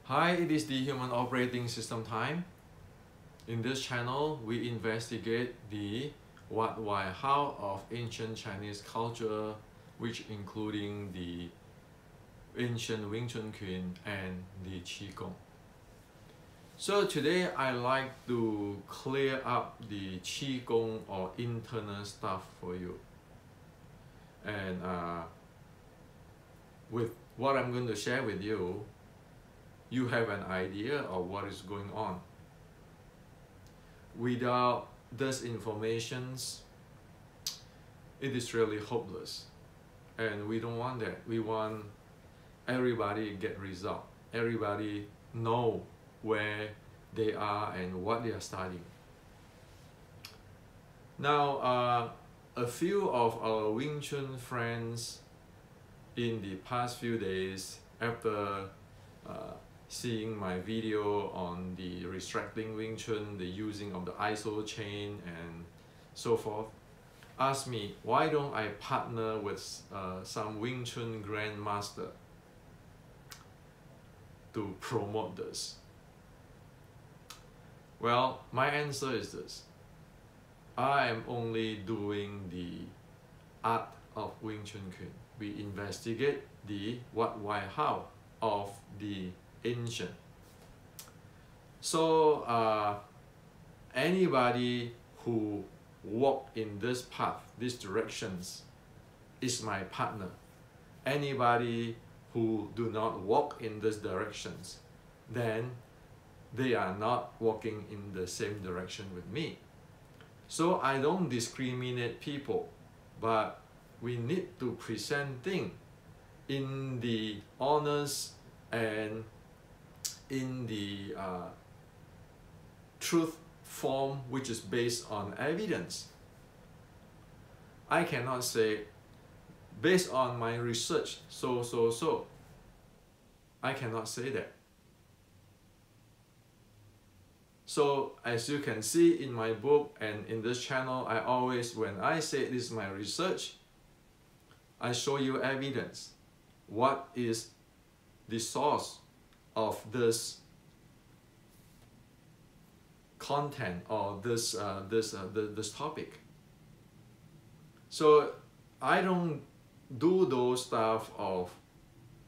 Hi, it is the Human Operating System time. In this channel, we investigate the what, why, how of ancient Chinese culture, which including the ancient Wing Chun Queen and the Qigong. So today I like to clear up the Qigong or internal stuff for you. And with what I'm going to share with you, you have an idea of what is going on. Without this information, it is really hopeless. And we don't want that. We want everybody to get result. Everybody know where they are and what they are studying. Now, a few of our Wing Chun friends in the past few days, after seeing my video on the restricting Wing Chun, the using of the ISO chain and so forth, asked me, why don't I partner with some Wing Chun grandmaster to promote this? Well, my answer is this. I am only doing the art of Wing Chun Queen. We investigate the what, why, how of the ancient. So anybody who walk in this path, these directions, is my partner. Anybody who do not walk in these directions, then they are not walking in the same direction with me. So I don't discriminate people, but we need to present things in the honest and in the truth form, which is based on evidence. I cannot say, based on my research, so. I cannot say that. So as you can see in my book and in this channel, I always, when I say this is my research, I show you evidence. What is the source of this content or this topic? So I don't do those stuff of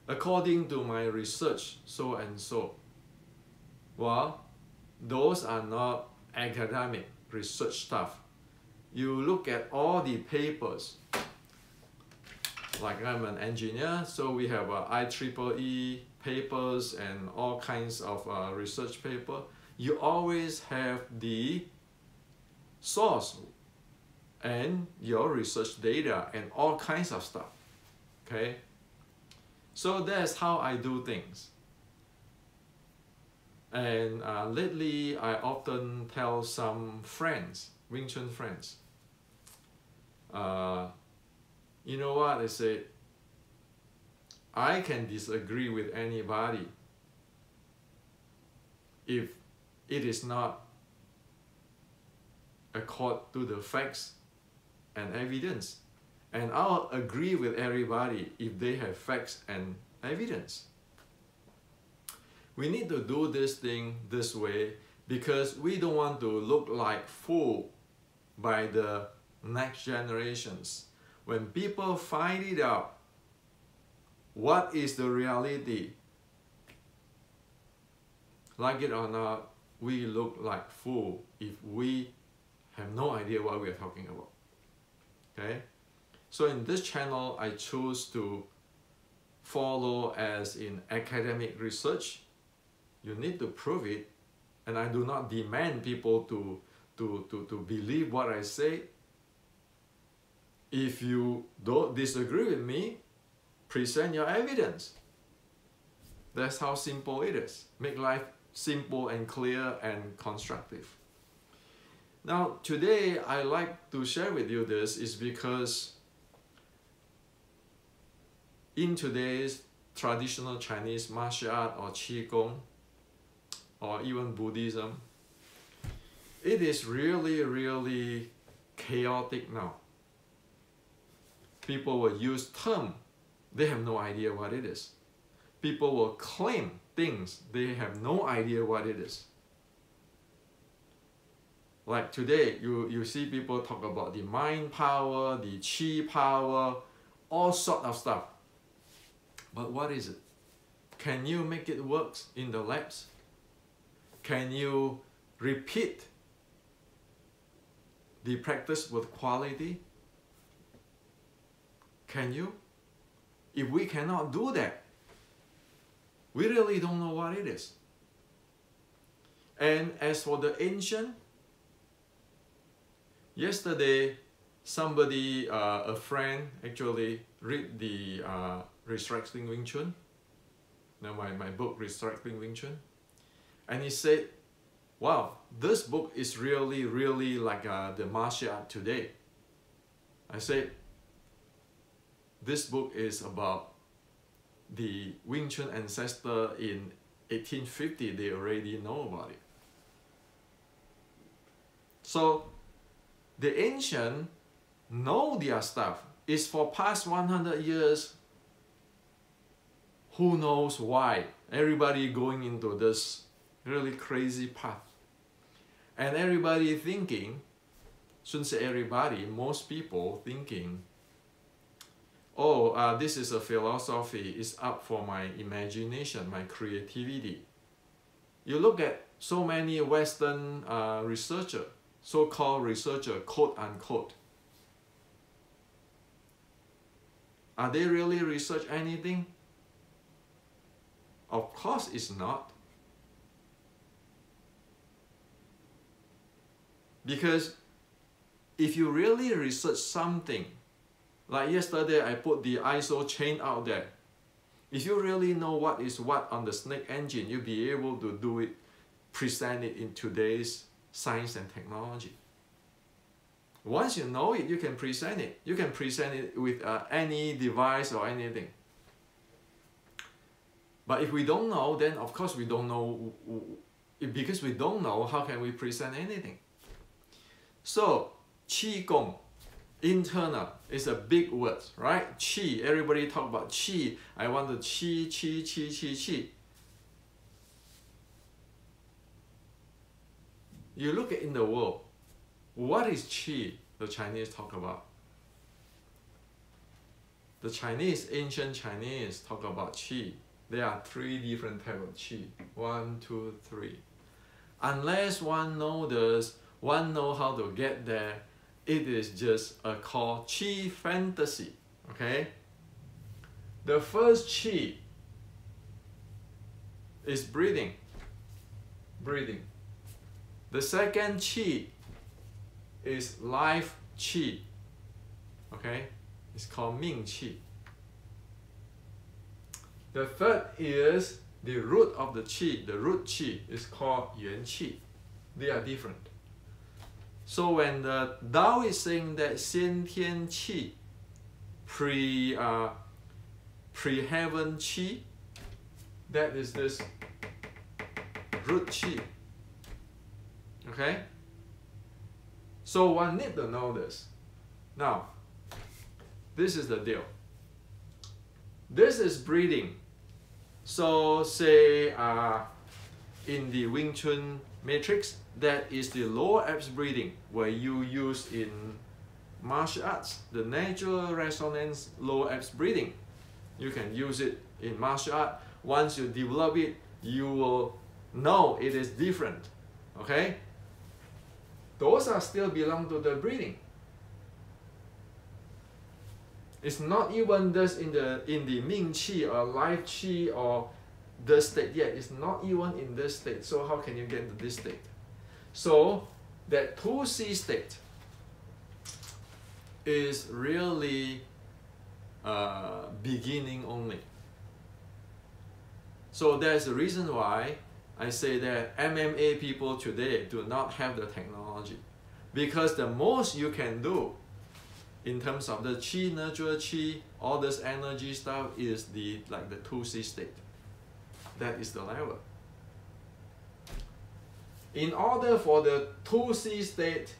according to my research so and so. Well, those are not academic research stuff. You look at all the papers. Like I'm an engineer, so we have IEEE papers and all kinds of research paper. You always have the source and your research data and all kinds of stuff. Okay? So that's how I do things. And lately, I often tell some friends, Wing Chun friends, you know what, I say, I can disagree with anybody if it is not according to the facts and evidence. And I'll agree with everybody if they have facts and evidence. We need to do this thing this way because we don't want to look like fool by the next generations. When people find it out, what is the reality? Like it or not, we look like fool if we have no idea what we are talking about. Okay? So in this channel, I choose to follow as in academic research. You need to prove it, and I do not demand people to believe what I say. If you don't disagree with me, present your evidence. That's how simple it is. Make life simple and clear and constructive. Now, today I like to share with you this is because in today's traditional Chinese martial art or Qigong, or even Buddhism, it is really chaotic now. People will use term, they have no idea what it is. People will claim things, they have no idea what it is. Like today, you see people talk about the mind power, the chi power, all sort of stuff. But what is it? Can you make it work in the labs? Can you repeat the practice with quality? Can you? If we cannot do that, we really don't know what it is. And as for the ancient, yesterday somebody, a friend actually read the Resurrecting Wing Chun, my book Resurrecting Wing Chun, and he said, wow, this book is really like the martial art today. I said, this book is about the Wing Chun ancestor in 1850, they already know about it. So the ancient know their stuff. It's for past 100 years. Who knows why? Everybody going into this really crazy path. And everybody thinking, shouldn't say everybody, most people thinking, oh, this is a philosophy, it's up for my imagination, my creativity. You look at so many Western researchers, so-called researcher, quote unquote. Are they really research anything? Of course it's not. Because if you really research something, like yesterday I put the ISO chain out there, if you really know what is what on the snake engine, you'll be able to do it, present it in today's science and technology. Once you know it, you can present it. You can present it with any device or anything. But if we don't know, then of course we don't know. Because we don't know, how can we present anything? So, Qigong, internal, is a big word, right? Qi, everybody talk about Qi. I want to Qi. You look at in the world, what is Qi the Chinese talk about? The Chinese, ancient Chinese talk about Qi. There are 3 different types of Qi. 1, 2, 3. Unless one knows this, one knows how to get there, it is just a called Qi fantasy. Okay? The first Qi is breathing. Breathing. The second Qi is life Qi. Okay? It's called Ming Qi. The third is the root of the Qi. The root Qi is called Yuan Qi. They are different. So when the Tao is saying that Xian Tian Qi, pre-heaven Qi, that is this root Qi. Okay? So one need to know this. Now, this is the deal. This is breathing. So say in the Wing Chun matrix, that is the lower abs breathing, where you use in martial arts, the natural resonance lower abs breathing. You can use it in martial art. Once you develop it, you will know it is different. Okay? Those are still belong to the breathing. It's not even this in the Ming Qi or life Qi or the state yet. It's not even in this state. So how can you get to this state? So that 2C state is really beginning only. So there's a reason why I say that MMA people today do not have the technology. Because the most you can do in terms of the Qi, natural Qi, all this energy stuff is the 2C state. That is the level. In order for the 2C state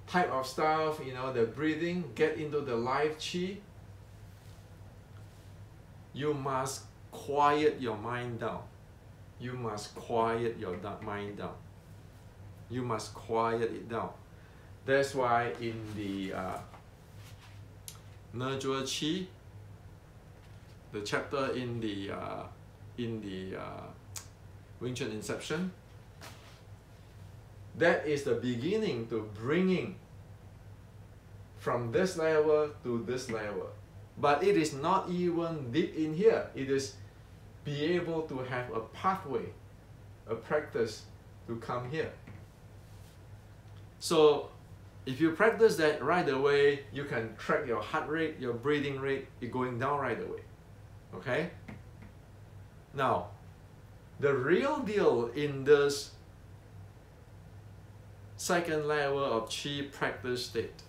type of stuff, the breathing, get into the life Qi, you must quiet your mind down. you must quiet your mind down. You must quiet it down. That's why in the Nurture Qi, the chapter in the Wing Chun Inception, that is the beginning to bringing from this level to this level. But it is not even deep in here. It is be able to have a pathway, a practice to come here. So if you practice that right away, you can track your heart rate, your breathing rate, it's going down right away. Okay? Now, the real deal in this second level of Qi practice state,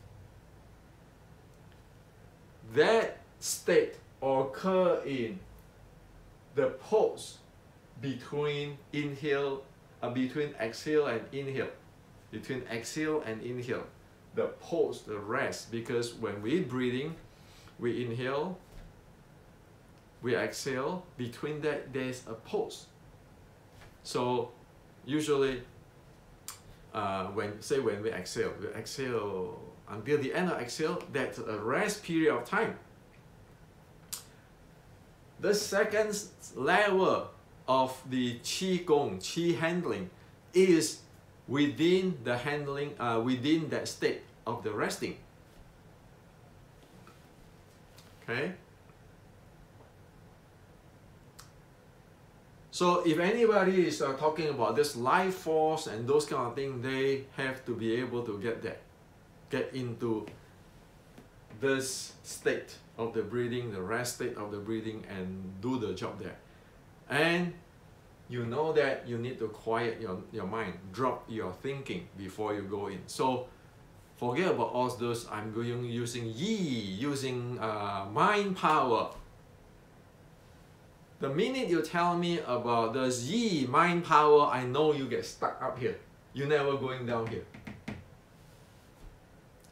that state occur in the pause between between exhale and inhale. Between exhale and inhale, the pause, the rest, because when we're breathing, we inhale, we exhale, between that there's a pause. So usually when we exhale until the end of exhale, that's a rest period of time. The second level of the Qigong, Qi handling, is within the handling, within that state of the resting. Okay? So if anybody is talking about this life force and those kind of things, they have to be able to get into this state of the breathing, the rest state of the breathing, and do the job there. And you know that you need to quiet your mind, drop your thinking before you go in. So forget about all those, I'm going using yi, using mind power. The minute you tell me about this yi, mind power, I know you get stuck up here. You're never going down here.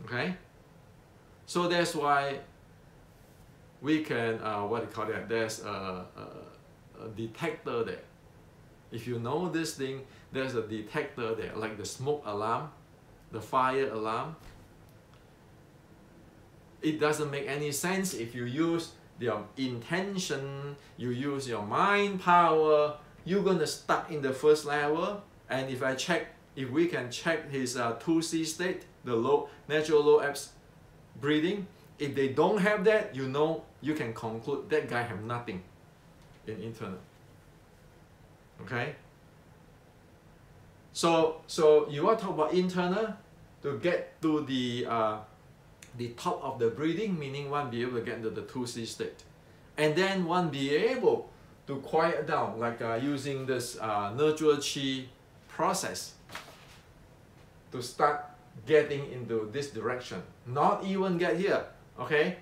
Okay? So that's why we can, what do you call that? There's a detector there. If you know this thing, there's a detector there, like the smoke alarm, the fire alarm. It doesn't make any sense if you use your intention, you use your mind power, you're gonna stuck in the first level. And if we can check his 2C state, the low, natural low abs breathing, if they don't have that, you know, you can conclude that guy have nothing in internal. Okay? So you want to talk about internal to get to the top of the breathing, meaning one be able to get into the 2C state. And then one be able to quiet down, like using this Nurture Qi process to start getting into this direction. Not even get here, okay?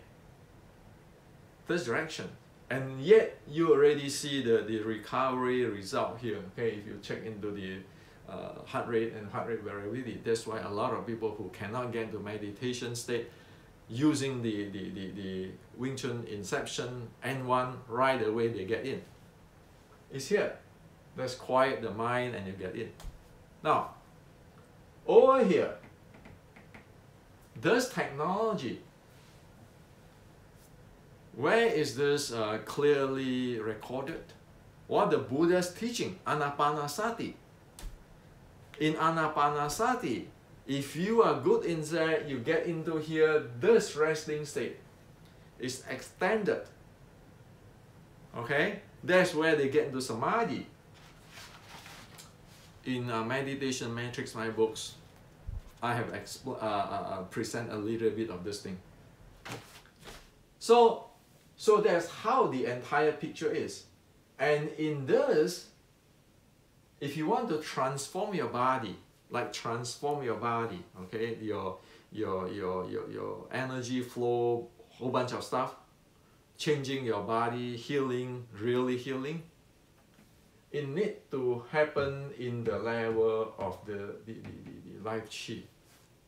This direction. And yet you already see the recovery result here, okay? If you check into the heart rate and heart rate variability, that's why a lot of people who cannot get into meditation state using the Wing Chun Inception N1, right away they get in. It's here. Let's quiet the mind and you get in. Now, over here, this technology, where is this clearly recorded? What the Buddha's teaching, Anapanasati. In Anapanasati, if you are good in there, you get into here, this resting state is extended. Okay? That's where they get into Samadhi. In Meditation Matrix, my books, I have present a little bit of this thing. So that's how the entire picture is. And in this, if you want to transform your body, like transform your body, okay, your energy flow, whole bunch of stuff, changing your body, healing, really healing, it needs to happen in the level of the life Qi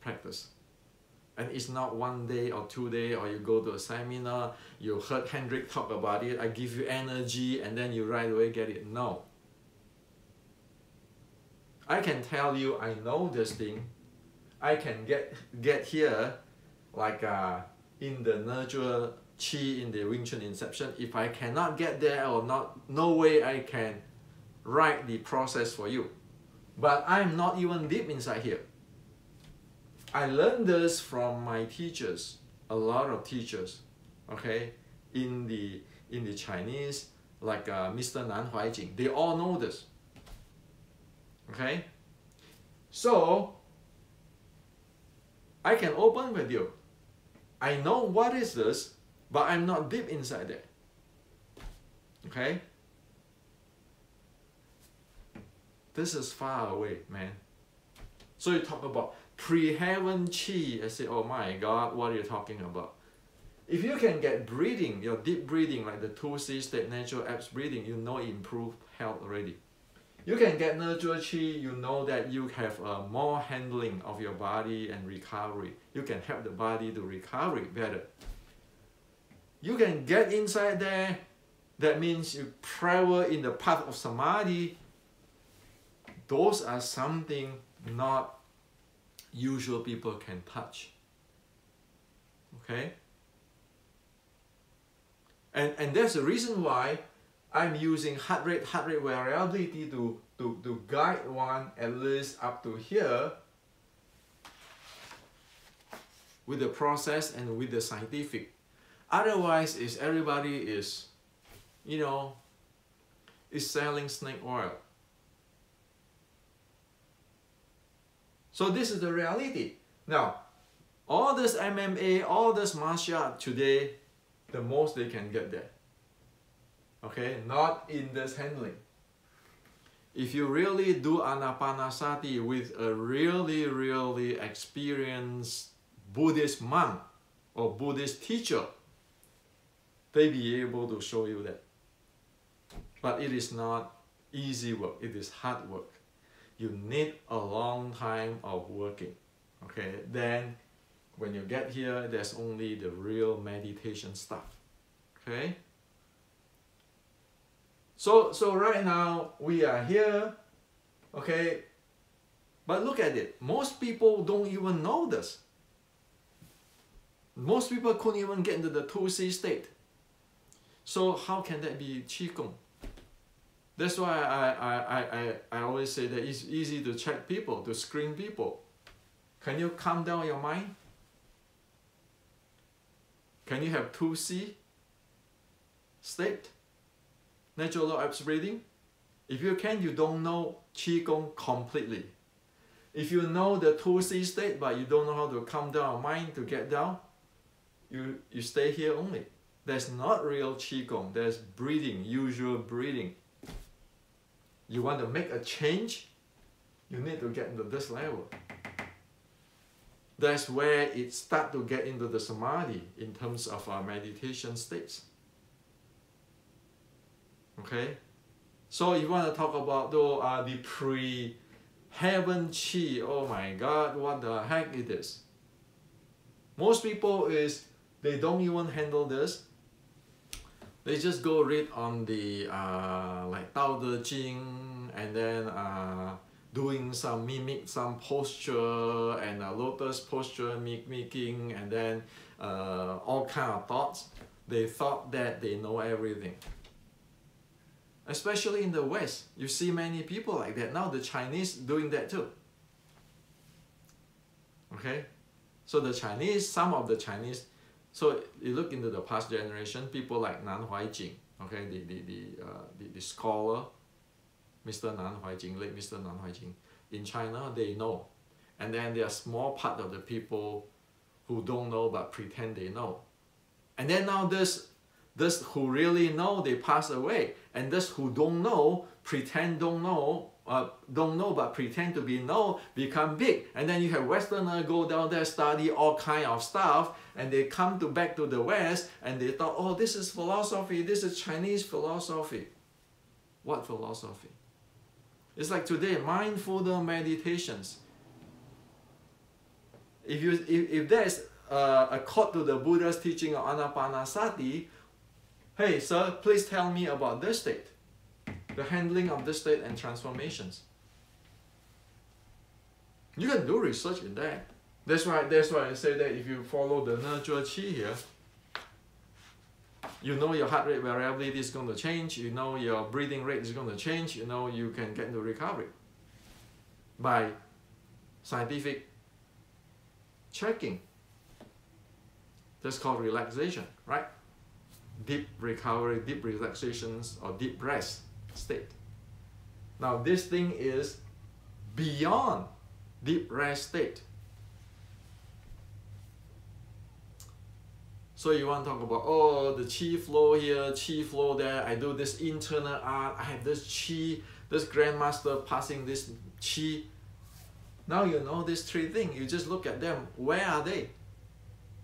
practice. And it's not 1 day or 2 days, or you go to a seminar, you heard Hendrik talk about it, I give you energy, and then you right away get it. No. I can tell you I know this thing. I can get here like in the nurture Qi in the Wing Chun Inception. If I cannot get there or not, no way I can write the process for you. But I'm not even deep inside here. I learned this from my teachers, a lot of teachers, okay, in the Chinese, like Mr. Nan Huaijing. They all know this. Okay? So I can open with you. I know what is this, but I'm not deep inside there. Okay? This is far away, man. So you talk about pre-heaven Qi. I say, oh my God, what are you talking about? If you can get breathing, your deep breathing, like the 2C state, natural abs breathing, you know improve health already. You can get nurture Qi, you know that you have more handling of your body and recovery. You can help the body to recover better. You can get inside there, that means you travel in the path of Samadhi. Those are something not usual people can touch. Okay? And that's the reason why I'm using heart rate variability to guide one at least up to here with the process and with the scientific. Otherwise, everybody is, you know, is selling snake oil. So this is the reality. Now, all this MMA, all this martial art today, the most they can get there. Okay, not in this handling. If you really do Anapanasati with a really experienced Buddhist monk or Buddhist teacher, they be able to show you that. But it is not easy work, it is hard work. You need a long time of working. Okay, then when you get here, there's only the real meditation stuff. Okay? So right now we are here, okay? But look at it. Most people don't even know this. Most people couldn't even get into the 2C state. So how can that be Qigong? That's why I always say that it's easy to check people, to screen people. Can you calm down your mind? Can you have 2C state? Natural law abs breathing? If you can, you don't know Qigong completely. If you know the 2C state, but you don't know how to calm down your mind to get down, you stay here only. That's not real Qigong. That's breathing, usual breathing. You want to make a change, you need to get into this level. That's where it starts to get into the Samadhi in terms of our meditation states. Okay? So if you want to talk about the pre-heaven Qi, oh my God, what the heck it is? Most people they don't even handle this. They just go read on the like Tao Te Ching and then doing some posture and lotus posture mimicking and then all kind of thoughts. They thought that they know everything. Especially in the West, you see many people like that. Now the Chinese doing that too. Okay? So the Chinese, some of the Chinese, so you look into the past generation, people like Nan Huaijing, okay, the scholar, Mr. Nan Huaijing, late Mr. Nan Huaijing, in China, they know. And then there are small part of the people who don't know but pretend they know. And then now this who really know, they pass away. And this who don't know, pretend don't know but pretend to be know, become big. And then you have Westerners go down there, study all kind of stuff, and they come back to the West, and they thought, oh, this is philosophy, this is Chinese philosophy. What philosophy? It's like today, mindfulness meditations. If there's a quote to the Buddha's teaching of Anapanasati, hey sir, please tell me about this state, the handling of this state and transformations. You can do research in that. That's why I say that if you follow the nurture Qi here, you know your heart rate variability is going to change, you know your breathing rate is going to change, you know you can get into recovery by scientific checking. That's called relaxation, right? Deep recovery, deep relaxations, or deep rest state. Now this thing is beyond deep rest state. So you want to talk about, oh, the Qi flow here, Qi flow there, I do this internal art, I have this Qi, this grandmaster passing this Qi. Now you know these three things, you just look at them, where are they?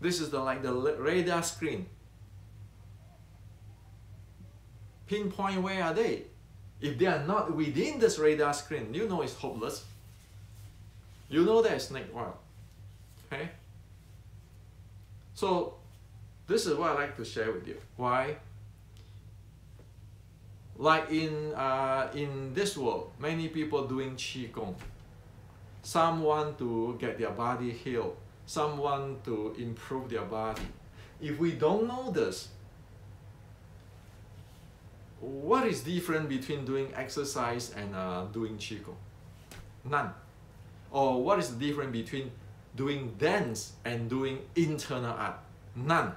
This is like the radar screen. Pinpoint where are they? If they are not within this radar screen, you know it's hopeless. You know there's snake oil. Okay? So this is what I like to share with you. Why? Like in this world, many people doing Qigong. Some want to get their body healed. Some want to improve their body. If we don't know this, what is different between doing exercise and doing Qigong? None. Or what is the difference between doing dance and doing internal art? None.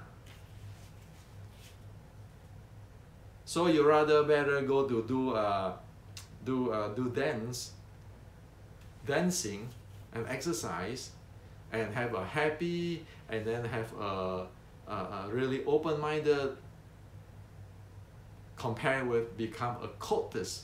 So you rather better go to do dancing and exercise, and have a happy, and then have a really open-minded, compare with become a cultist,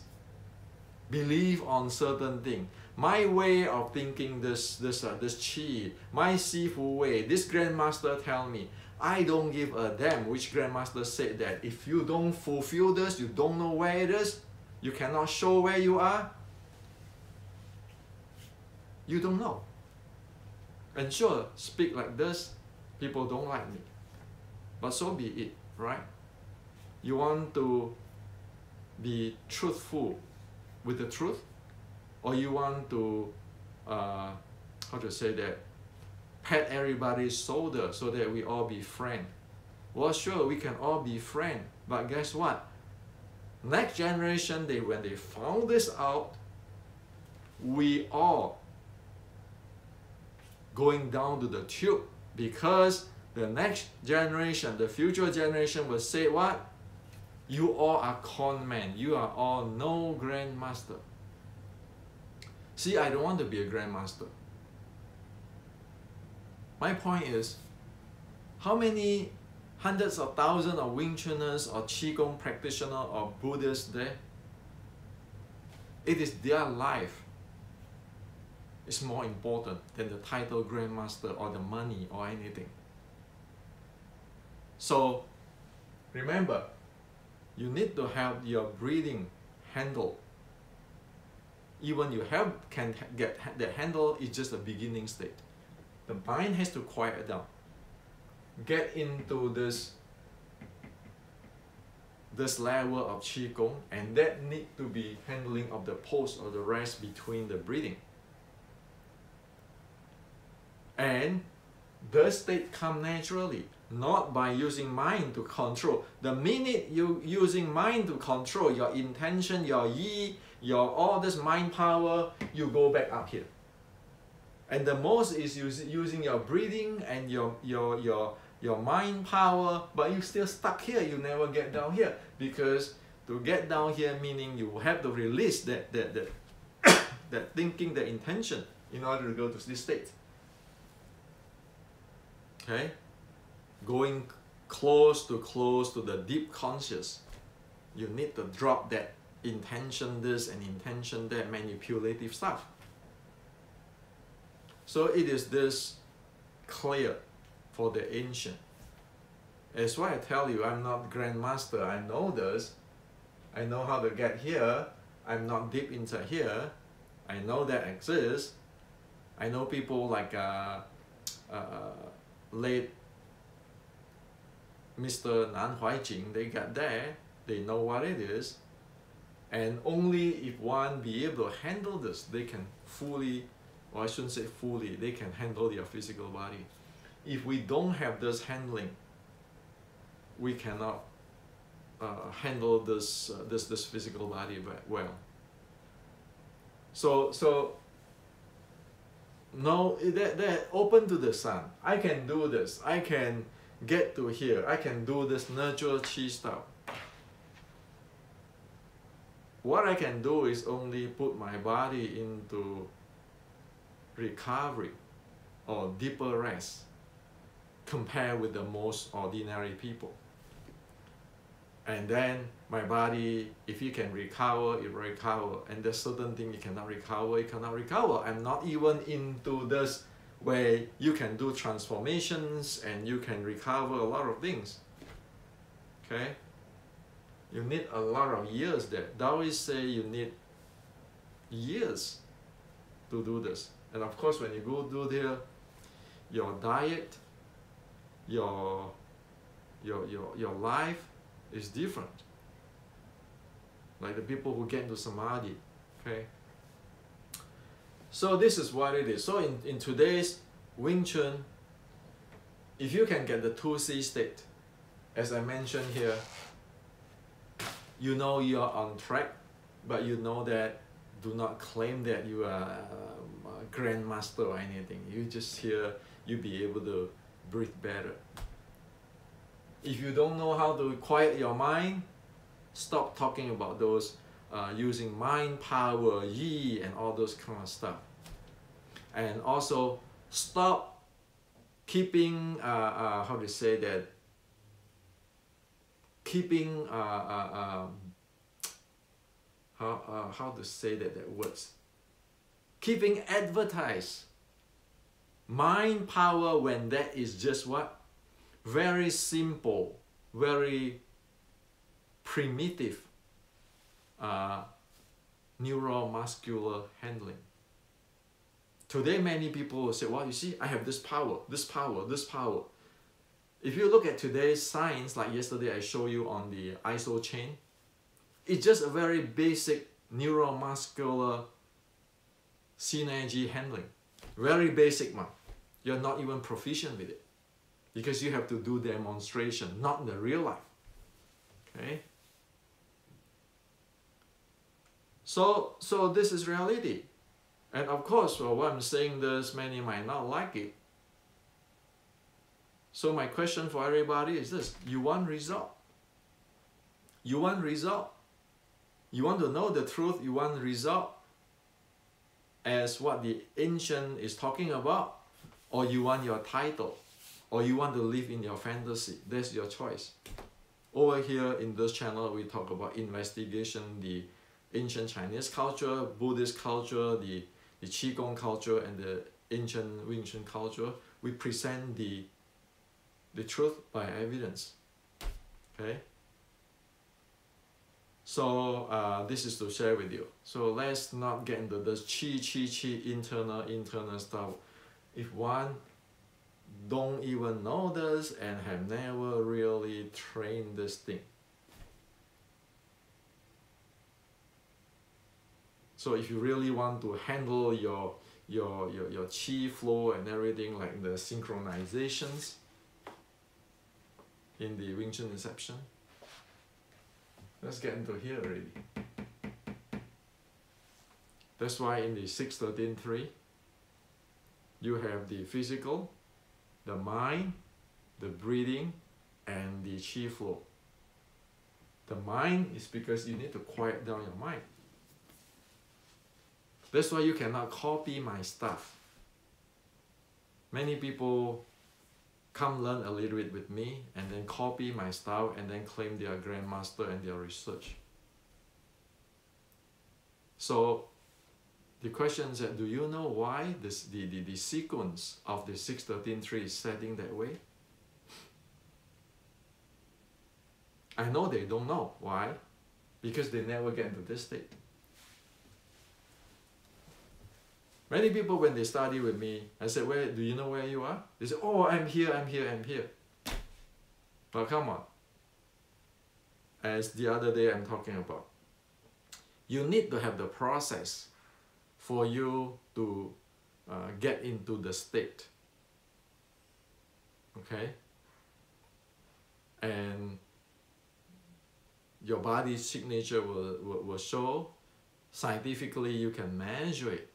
believe on certain thing. My way of thinking this Qi, my Sifu way, this grandmaster tell me, I don't give a damn which grandmaster said that. If you don't fulfill this, you don't know where it is, you cannot show where you are, you don't know. And sure, speak like this, people don't like me. But so be it, right? You want to be truthful with the truth, or you want to, how to say that, pat everybody's shoulder so that we all be friends. Well, sure, we can all be friends, but guess what? Next generation, when they found this out, we all going down to the tube, because the next generation, the future generation will say what? You all are con men. You are all no grandmaster. See, I don't want to be a grandmaster. My point is, how many hundreds of thousands of Wing Chuners or Qigong practitioners or Buddhists there? It is their life is more important than the title grandmaster or the money or anything. So remember, you need to have your breathing handled. Even you can get the handle, is just a beginning state. The mind has to quiet down. Get into this level of Qigong, and that need to be handling of the pause or the rest between the breathing. And the state come naturally, not by using mind to control. The minute you using mind to control your intention, your yi, your all this mind power, you go back up here. And the most is using your breathing and your mind power, but you still stuck here. You never get down here, because to get down here meaning you have to release that that thinking, the intention, in order to go to this state. Okay, going close to the deep conscious, you need to drop that intention this and intention that manipulative stuff. So it is this clear for the ancient. That's why I tell you, I'm not grandmaster. I know this. I know how to get here. I'm not deep into here. I know that exists. I know people like late Mr. Nan Huaijing, they got there, they know what it is, and only if one be able to handle this, they can fully or I shouldn't say fully, they can handle their physical body. If we don't have this handling, we cannot handle this physical body well. So no, they're open to the sun. I can do this. I can get to here. I can do this nurture chi stuff. What I can do is only put my body into recovery or deeper rest compared with the most ordinary people. And then my body, if you can recover, it will recover. And there's certain thing you cannot recover, it cannot recover. I'm not even into this where you can do transformations and you can recover a lot of things. Okay? You need a lot of years there. Taoists say you need years to do this. And of course, when you go do there, your diet, your life is different. Like the people who get into samadhi, okay? So this is what it is. So in today's Wing Chun, if you can get the 2C state, as I mentioned here, you know you are on track, but you know that do not claim that you are a grandmaster or anything. You just here, you be able to breathe better. If you don't know how to quiet your mind, stop talking about those using mind power, yi, and all those kind of stuff. And also stop keeping, how to say that, keeping, how to say that words, keeping advertise mind power when that is just what? Very simple, very primitive neuromuscular handling. Today many people will say, well, you see, I have this power, this power, this power. If you look at today's science, like yesterday I showed you on the ISO chain, it's just a very basic neuromuscular synergy handling. Very basic one. You're not even proficient with it, because you have to do demonstration, not in the real life. Okay? So this is reality. And of course, well, when I'm saying this, many might not like it. So my question for everybody is this: you want result? You want result? You want to know the truth? You want result as what the ancient is talking about? Or you want your title? Or you want to live in your fantasy? That's your choice. Over here in this channel, we talk about investigation, the ancient Chinese culture, Buddhist culture, the Qigong culture, and the ancient Wing Chun culture. We present the truth by evidence. Okay? So this is to share with you. So let's not get into this chi, internal stuff. If one don't even know this and have never really trained this thing. So if you really want to handle your chi flow and everything, like the synchronizations in the Wing Chun inception, let's get into here already. That's why in the 6-13-3, you have the physical, the mind, the breathing, and the chi flow. The mind is because you need to quiet down your mind. That's why you cannot copy my stuff. Many people come learn a little bit with me and then copy my style and then claim they are grandmaster and their research. So the question is that, do you know why the sequence of the 6-13-3 is setting that way? I know they don't know. Why? Because they never get into this state. Many people, when they study with me, I said, "Where do you know where you are?" They say, "Oh, I'm here, I'm here, I'm here." But come on. As the other day I'm talking about, you need to have the process for you to get into the state. Okay? And your body's signature will show. Scientifically, you can measure it.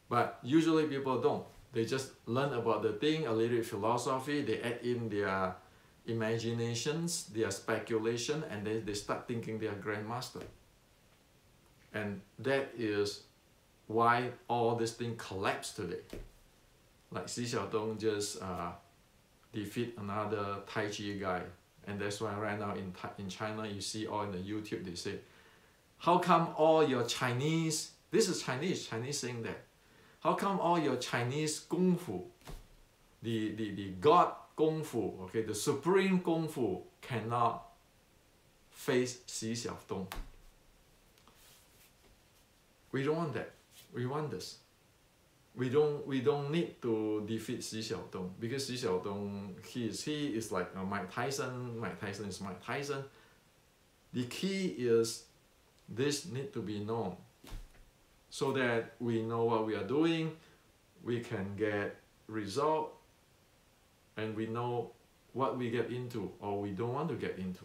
But usually people don't. They just learn about the thing, a little philosophy, they add in their imaginations, their speculation, and then they start thinking they are grandmaster. And that is why all this thing collapsed today. Like Xi Xiaodong just defeat another Tai Chi guy. And that's why right now in China, you see all in the YouTube, they say, how come all your Chinese, this is Chinese saying that, how come all your Chinese Kung Fu, the God Kung Fu, okay, the supreme Kung Fu cannot face Xi Xiaodong? We don't want that. We want this. We don't need to defeat Xi Xiaodong, because Xi Xiaodong, he is like Mike Tyson. Mike Tyson is Mike Tyson. The key is this need to be known, so that we know what we are doing, we can get result, and we know what we get into or we don't want to get into.